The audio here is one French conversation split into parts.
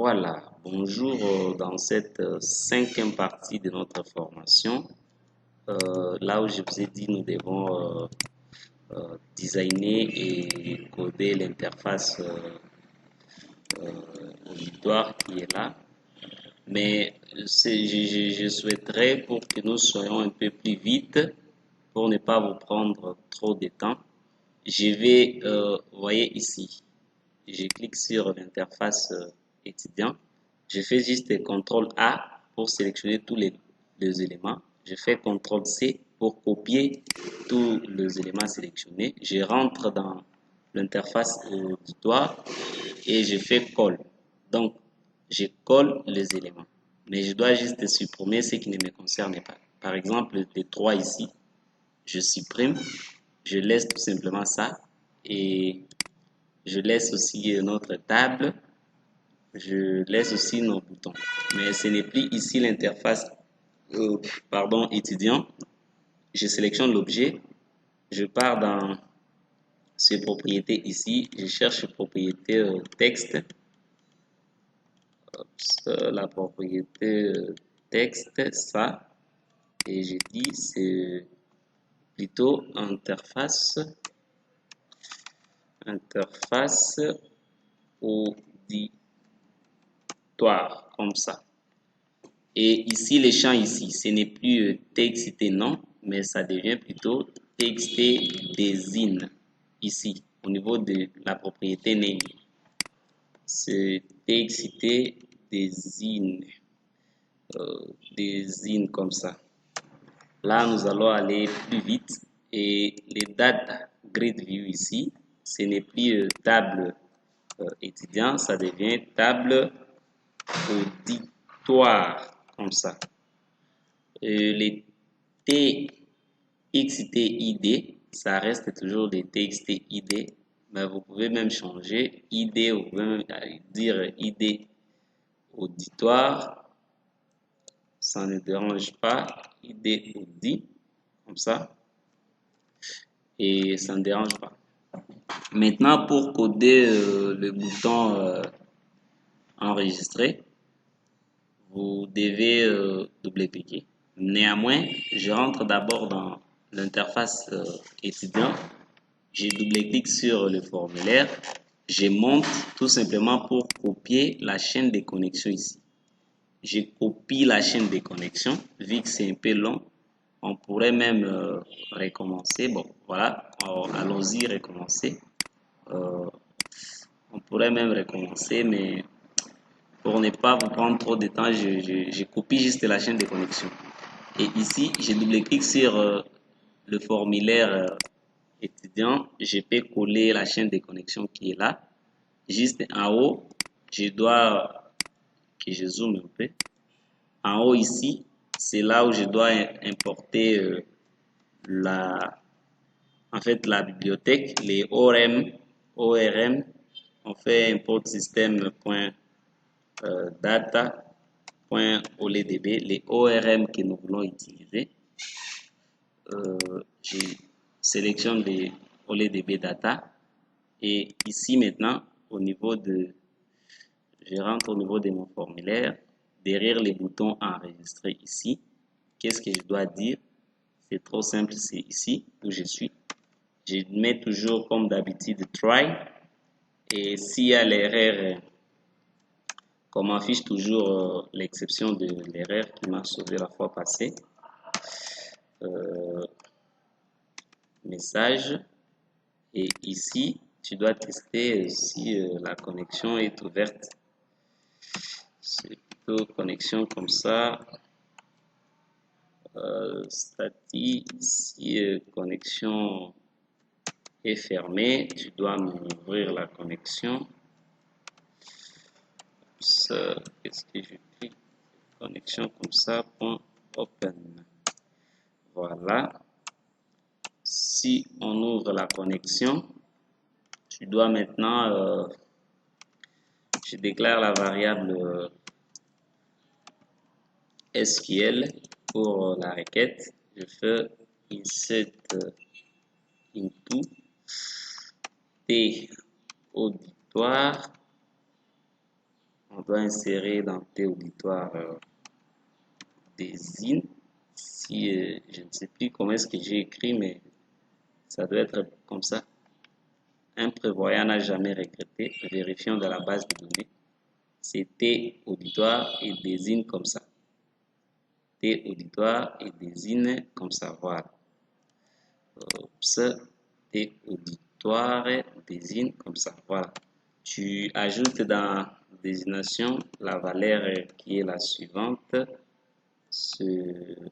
Voilà, bonjour dans cette cinquième partie de notre formation. Là où je vous ai dit, nous devons designer et coder l'interface auditoire qui est là. Mais je souhaiterais pour que nous soyons un peu plus vite, pour ne pas vous prendre trop de temps. Je vais, vous voyez ici, je clique sur l'interface étudiant. Je fais juste CTRL A pour sélectionner tous les éléments. Je fais CTRL C pour copier tous les éléments sélectionnés. Je rentre dans l'interface auditoire et je fais colle. Donc, je colle les éléments. Mais je dois juste supprimer ce qui ne me concerne pas. Par exemple, les 3 ici, je supprime. Je laisse tout simplement ça. Et je laisse aussi notre table. Je laisse aussi nos boutons. Mais ce n'est plus ici l'interface étudiant. Je sélectionne l'objet. Je pars dans ces propriétés ici. Je cherche propriété texte. La propriété texte, ça. Et je dis c'est plutôt interface auditoire, comme ça. Et ici, les champs ici, ce n'est plus txt non, mais ça devient plutôt txt désigne ici, au niveau de la propriété name. C'est txt désigne, désigne comme ça. Là, nous allons aller plus vite et les data grid view ici, ce n'est plus table étudiant, ça devient table auditoire comme ça. Les TXTID, ça reste toujours des TXTID, mais vous pouvez même changer ID, vous pouvez même dire ID auditoire, ça ne dérange pas, ID audi, comme ça, et ça ne dérange pas. Maintenant, pour coder le bouton enregistrer, vous devez double-cliquer. Néanmoins, je rentre d'abord dans l'interface étudiant. Je double-clique sur le formulaire. Je monte tout simplement pour copier la chaîne de connexion ici. Je copie la chaîne de connexion. Vu que c'est un peu long, on pourrait même recommencer. Bon, voilà, allons-y, recommencer. On pourrait même recommencer, mais pour ne pas vous prendre trop de temps, je copie juste la chaîne de connexion. Et ici, je double-clique sur le formulaire étudiant. Je peux coller la chaîne de connexion qui est là. Juste en haut, je dois que je zoome un peu. En haut ici, c'est là où je dois importer en fait, la bibliothèque, les ORM. On fait import système.data.oledb, les ORM que nous voulons utiliser. Je sélectionne les OLEDB data et ici maintenant au niveau de je rentre au niveau de mon formulaire derrière les boutons enregistrer ici. Qu'est-ce que je dois dire? C'est trop simple, c'est ici où je suis. Je mets toujours comme d'habitude try et s'il y a l'erreur, qu'on m'affiche toujours l'exception de l'erreur qui m'a sauvé la fois passée. Message. Et ici, tu dois tester si la connexion est ouverte. C'est plutôt connexion comme ça. Statique, si connexion est fermée, tu dois m'ouvrir la connexion. Qu'est-ce que je clique? Connexion comme ça, point open. Voilà. Si on ouvre la connexion, tu dois maintenant, je déclare la variable SQL pour la requête. Je fais insert into t auditoire. on doit insérer dans T auditoire des in. Si je ne sais plus comment est-ce que j'ai écrit, mais ça doit être comme ça. Un prévoyant n'a jamais regretté. Vérifions dans la base de données. C'est T auditoire et désigne comme ça. T auditoire et désigne comme ça. Voilà. Oups. T auditoire désigne comme ça. Voilà. Tu ajoutes dans désignation la valeur qui est la suivante. Ce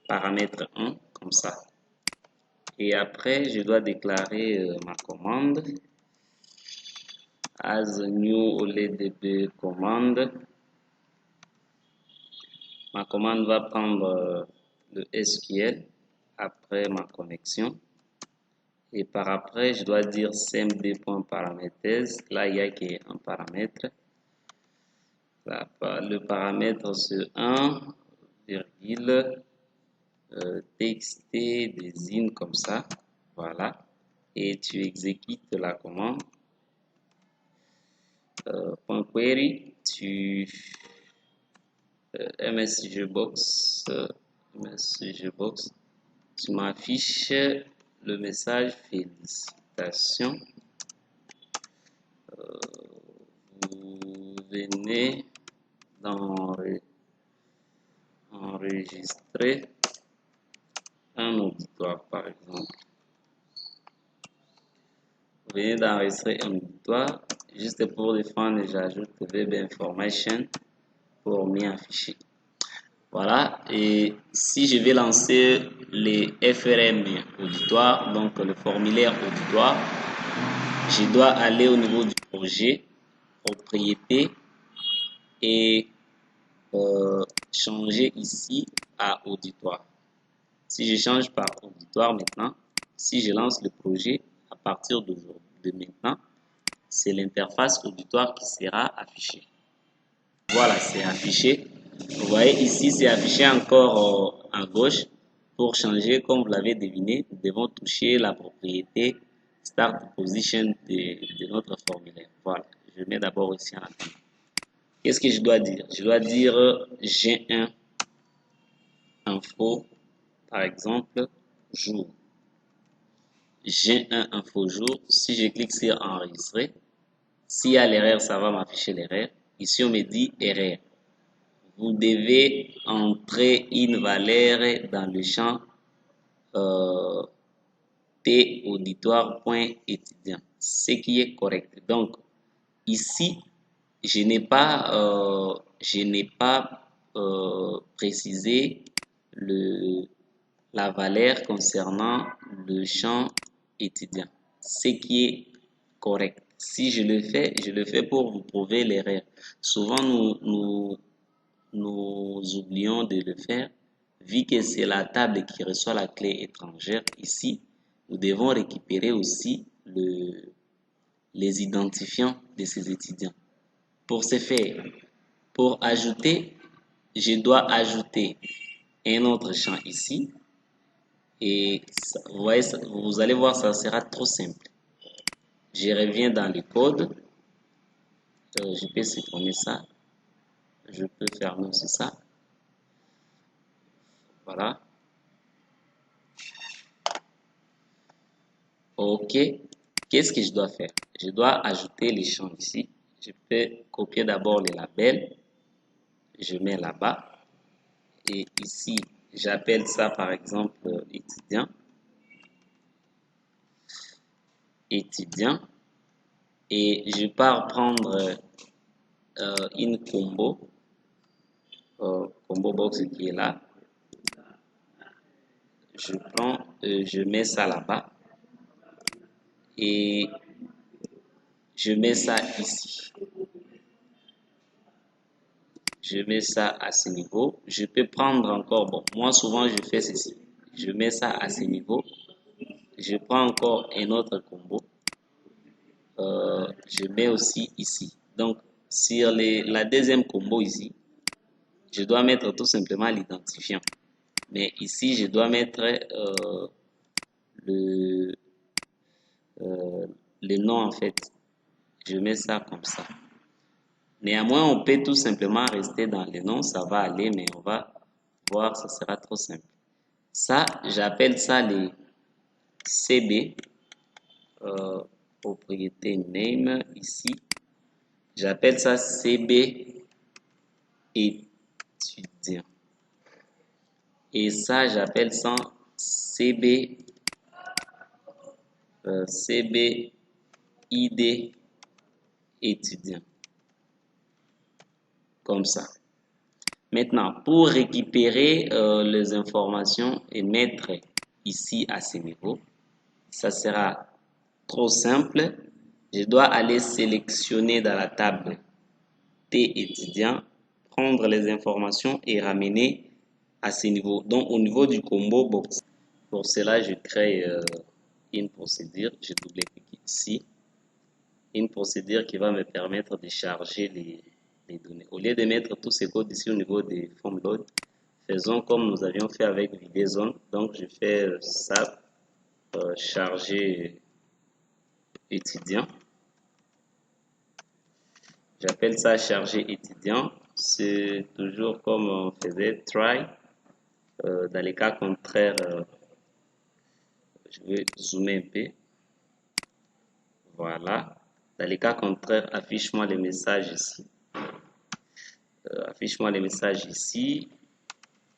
paramètre 1 comme ça. Et après, je dois déclarer ma commande as new au lieu de commande. Ma commande va prendre le SQL après ma connexion. Et par après, je dois dire cmd.paraméthèse. Là, il y a un paramètre. Là, le paramètre c'est 1, virgule, txt désigne comme ça. Voilà. Et tu exécutes la commande. .query, tu msgbox, tu m'affiches le message félicitations. Vous venez d'enregistrer un auditoire, par exemple. Vous venez d'enregistrer un auditoire. Juste pour défendre, j'ajoute web information pour m'y afficher. Voilà. Et si je vais lancer les FRM auditoire, donc le formulaire auditoire, je dois aller au niveau du projet, propriété, et changer ici à auditoire. Si je change par auditoire maintenant, si je lance le projet à partir de maintenant, c'est l'interface auditoire qui sera affichée. Voilà, c'est affiché. Vous voyez ici, c'est affiché encore à gauche. Pour changer, comme vous l'avez deviné, nous devons toucher la propriété Start Position de notre formulaire. Voilà, je mets d'abord ici en attente. Qu'est-ce que je dois dire? Je dois dire G1 info, par exemple, jour. G1 info jour. Si je clique sur enregistrer, s'il y a l'erreur, ça va m'afficher l'erreur. Ici, on me dit erreur. Vous devez entrer une valeur dans le champ T auditoire.étudiant, ce qui est correct. Donc, ici, je n'ai pas précisé la valeur concernant le champ étudiant, ce qui est correct. Si je le fais pour vous prouver l'erreur. Souvent, nous oublions de le faire, vu que c'est la table qui reçoit la clé étrangère ici, nous devons récupérer aussi les identifiants de ces étudiants. Pour ce faire, pour ajouter, je dois ajouter un autre champ ici, et vous allez voir, ça sera trop simple. Je reviens dans le code, je peux supprimer ça, je peux fermer aussi ça. Voilà. OK. Qu'est-ce que je dois faire? Je dois ajouter les champs ici. Je peux copier d'abord les labels. Je mets là-bas. Et ici, j'appelle ça par exemple étudiant. Étudiant. Et je pars prendre une combo. Combo box qui est là. Je prends, je mets ça là-bas. Et je mets ça ici. Je mets ça à ce niveau. Je peux prendre encore, bon, moi souvent je fais ceci. Je mets ça à ce niveau. Je prends encore un autre combo. Je mets aussi ici. Donc, sur la deuxième combo ici, je dois mettre tout simplement l'identifiant. Mais ici, je dois mettre le nom en fait. Je mets ça comme ça. Néanmoins, on peut tout simplement rester dans les noms, ça va aller, mais on va voir, ça sera trop simple. Ça, j'appelle ça les CB, propriété name ici. J'appelle ça CB étudiant. Et ça, j'appelle ça CB, CBID étudiant. Comme ça. Maintenant, pour récupérer les informations et mettre ici à ce niveau, ça sera trop simple. Je dois aller sélectionner dans la table T étudiant, prendre les informations et ramener à ce niveau. Donc, au niveau du combo box. Pour cela, je crée une procédure. Je double-clique ici. Une procédure qui va me permettre de charger les données. Au lieu de mettre tous ces codes ici au niveau des form load, faisons comme nous avions fait avec VideoZone. Donc, je fais ça, charger étudiant. J'appelle ça charger étudiant. C'est toujours comme on faisait try. Dans les cas contraires, je vais zoomer un peu. Voilà. Dans les cas contraires, affiche-moi les messages ici. Affiche-moi les messages ici.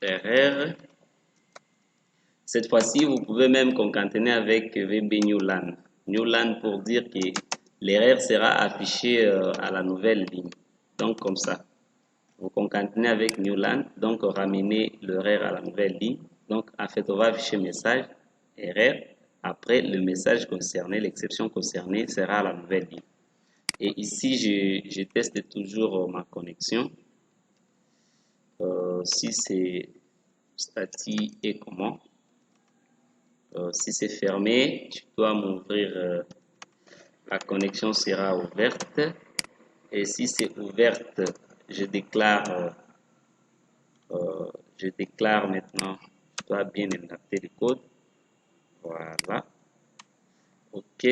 Erreur. Cette fois-ci, vous pouvez même concaténer avec VB Newland. Newland pour dire que l'erreur sera affichée à la nouvelle ligne. Donc, comme ça. Vous concaténez avec Newland, donc ramenez l'erreur à la nouvelle ligne. Donc, en fait, on va afficher message, erreur. Après, le message concerné, l'exception concernée sera à la nouvelle ligne. Et ici, je teste toujours ma connexion. Si c'est statique et comment. Si c'est fermé, tu dois m'ouvrir, la connexion sera ouverte. Et si c'est ouverte, je déclare maintenant, je dois bien adapter le code. Voilà. OK.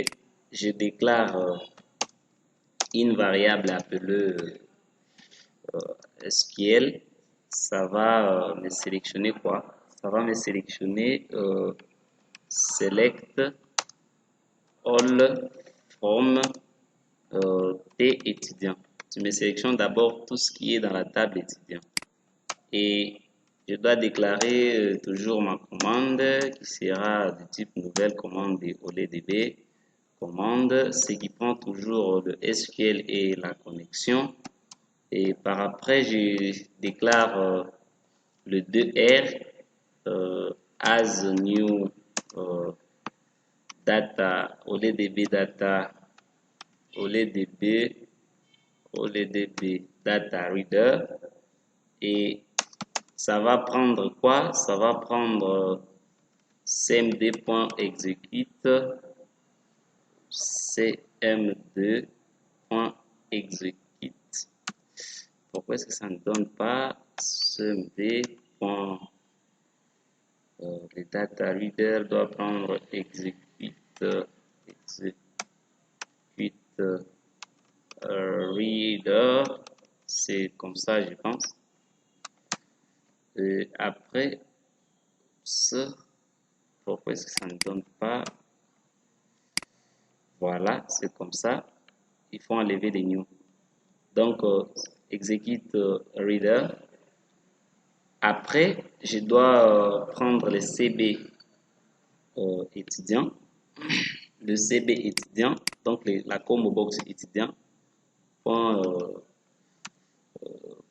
Je déclare une variable appelée SQL. Ça va me sélectionner quoi? Ça va me sélectionner select all from T étudiant. Tu me sélectionnes d'abord tout ce qui est dans la table étudiant. Et je dois déclarer toujours ma commande qui sera du type nouvelle commande de OLEDB commande, ce qui prend toujours le SQL et la connexion. Et par après, je déclare le 2R as new data, OLEDB data, OLEDB data reader. Et ça va prendre quoi? Ça va prendre cmd.execute cmd.execute. Pourquoi est-ce que ça ne donne pas cmd. Le data reader doit prendre execute reader. C'est comme ça, je pense. Et après, ça, pourquoi est-ce que ça ne donne pas? Voilà, c'est comme ça. Il faut enlever les new. Donc, execute reader. Après, je dois prendre le CB étudiant. Le CB étudiant, donc la combo box étudiant. Point,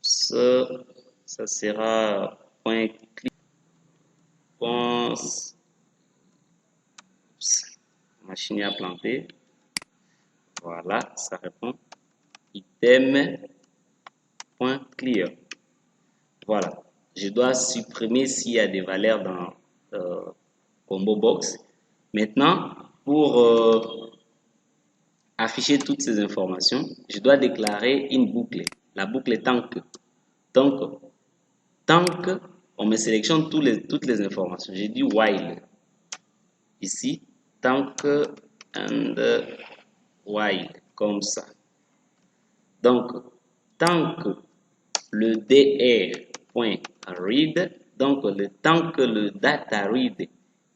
ça sera point clic. Point, machine à planter. Voilà, ça répond. Item.clear. Voilà. Je dois supprimer s'il y a des valeurs dans combo box. Maintenant, pour afficher toutes ces informations, je dois déclarer une boucle. La boucle est tant que. Donc, tant que on me sélectionne toutes les informations. J'ai dit while. Ici, tant que and while. Comme ça. Donc, tant que le dr.read, donc le temps que le data read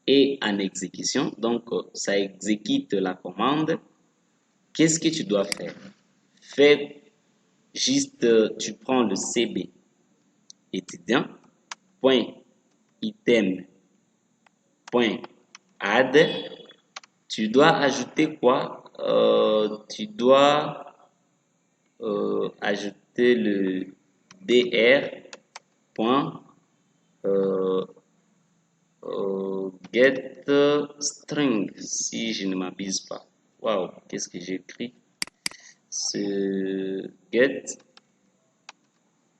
est en exécution, donc ça exécute la commande, qu'est-ce que tu dois faire? Fais juste, tu prends le cb étudiant, point item, point add, tu dois ajouter quoi? Tu dois ajouter le dr point get string, si je ne m'abuse pas. Waouh, qu'est-ce que j'ai écrit? Ce get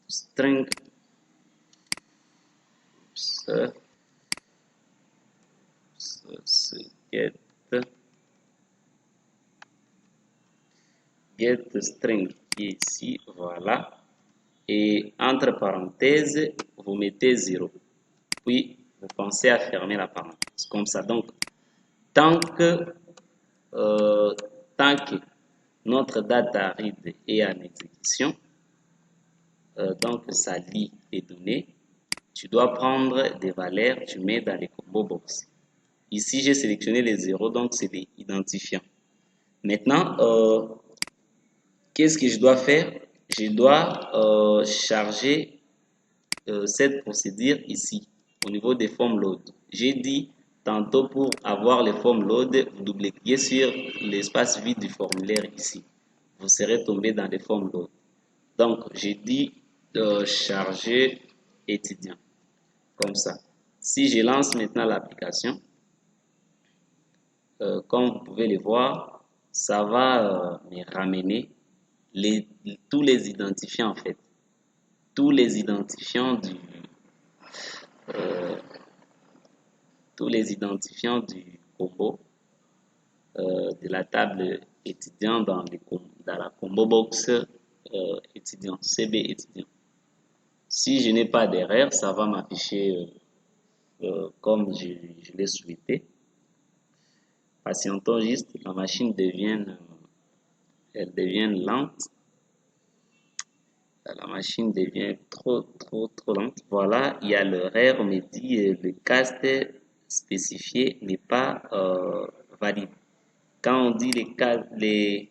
string, ce get string qui est ici, voilà. Et entre parenthèses, vous mettez 0. Puis, vous pensez à fermer la parenthèse. Comme ça, donc, tant que, notre data read est en exécution, donc ça lit les données, tu dois prendre des valeurs, tu mets dans les combo box. Ici, j'ai sélectionné les 0, donc c'est des identifiants. Maintenant, qu'est-ce que je dois faire? Je dois charger cette procédure ici, au niveau des formes load. J'ai dit tantôt pour avoir les formes load, vous double-cliquez sur l'espace vide du formulaire ici. Vous serez tombé dans les formes load. Donc, j'ai dit charger étudiant. Comme ça. Si je lance maintenant l'application, comme vous pouvez le voir, ça va me ramener tous les identifiants en fait. Tous les identifiants euh, tous les identifiants du combo de la table étudiant dans la combo box étudiant, CB étudiant. Si je n'ai pas d'erreur, ça va m'afficher comme je l'ai souhaité. Patientons juste, la machine elle devient lente. La machine devient trop lente. Voilà, il y a l'horaire, on me dit le cast spécifié n'est pas valide. Quand on dit les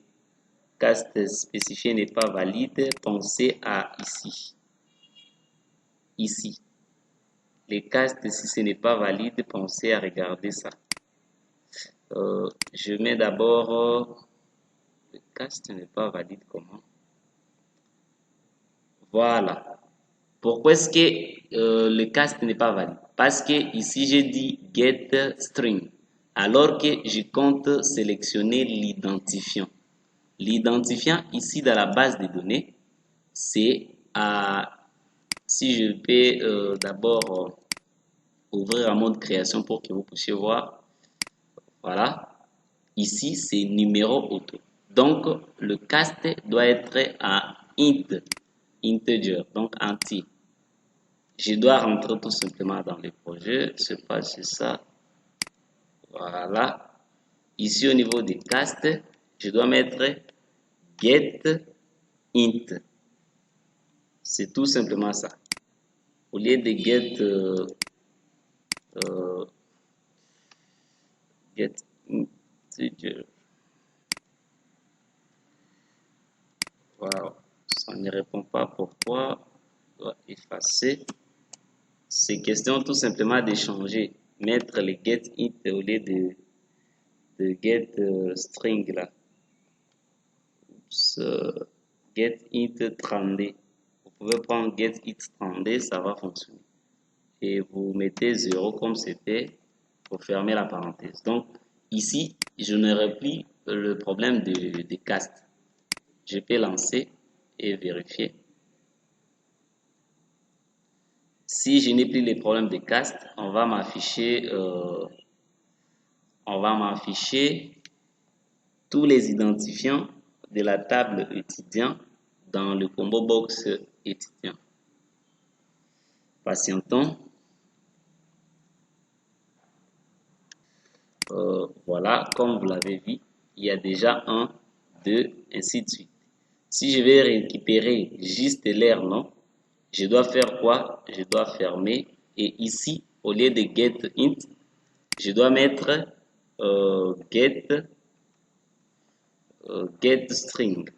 castes spécifiés n'est pas valide, pensez à ici. Ici. Les castes, si ce n'est pas valide, pensez à regarder ça. Je mets d'abord le cast n'est pas valide comment? Voilà. Pourquoi est-ce que le cast n'est pas valide? Parce que ici j'ai dit get string, alors que je compte sélectionner l'identifiant. L'identifiant ici dans la base de données, c'est si je peux d'abord ouvrir un mode création pour que vous puissiez voir. Voilà. Ici, c'est numéro auto. Donc, le cast doit être à integer, donc entier. Je dois rentrer tout simplement dans le projet, c'est pas ça. Voilà. Ici, au niveau des castes, je dois mettre get int. C'est tout simplement ça. Au lieu de get integer. Voilà. Ça ne répond pas pourquoi. Je dois effacer. C'est question tout simplement de changer. Mettre le get int au lieu de get string là. Get int 32. Vous pouvez prendre get int 32, ça va fonctionner. Et vous mettez 0 comme c'était pour fermer la parenthèse. Donc ici, je n'aurai plus le problème de cast. Je peux lancer et vérifier. Si je n'ai plus les problèmes de cast, on va m'afficher tous les identifiants de la table étudiant dans le combo box étudiant. Patientons. Voilà, comme vous l'avez vu, il y a déjà 1, 2, ainsi de suite. Si je vais récupérer juste l'air, non, je dois faire quoi? Je dois fermer. Et ici, au lieu de get int, je dois mettre get string,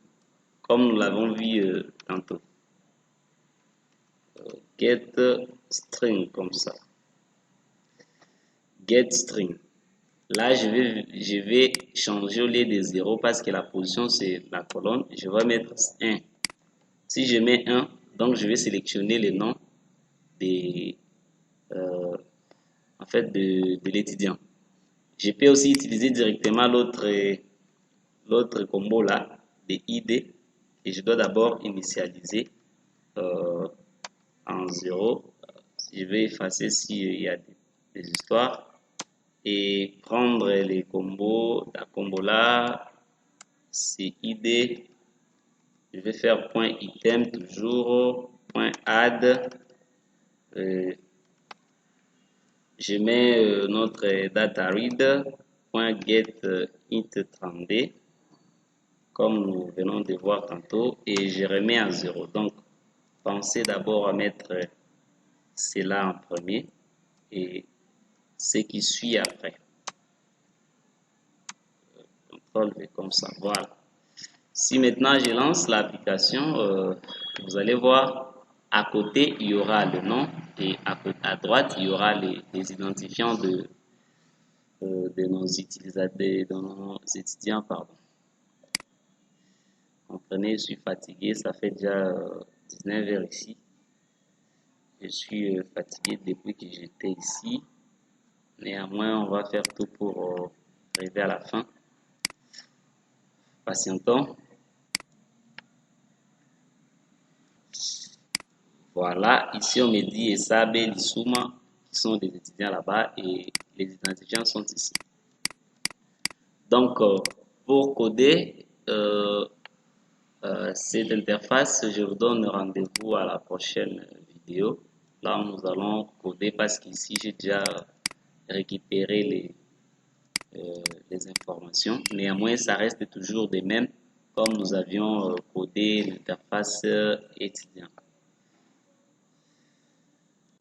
comme nous l'avons vu tantôt. Get string, comme ça. Get string. Là, je vais changer au lieu de 0 parce que la position, c'est la colonne. Je vais mettre 1. Si je mets 1, donc je vais sélectionner le nom des, euh, en fait, de l'étudiant. Je peux aussi utiliser directement l'autre combo là, de ID, et je dois d'abord initialiser en 0. Je vais effacer s'il y a des histoires et prendre les combos, la combo là, c'est ID. Je vais faire point item toujours, point add. Je mets notre data read, point get int30d, comme nous venons de voir tantôt, et je remets à 0. Donc, pensez d'abord à mettre cela en premier et ce qui suit après. Contrôle V comme ça, voilà. Si maintenant je lance l'application, vous allez voir, à côté, il y aura le nom et à droite, il y aura les identifiants de nos utilisateurs, de nos étudiants, pardon. Comprenez, je suis fatigué, ça fait déjà 19 heures ici. Je suis fatigué depuis que j'étais ici. Néanmoins, on va faire tout pour arriver à la fin. Patientons. Voilà, ici on me dit Esabe, Lissouma, qui sont des étudiants là-bas et les identifiants sont ici. Donc, pour coder cette interface, je vous donne rendez-vous à la prochaine vidéo. Là, nous allons coder parce qu'ici, j'ai déjà récupéré les informations. Néanmoins, ça reste toujours des mêmes comme nous avions codé l'interface étudiant.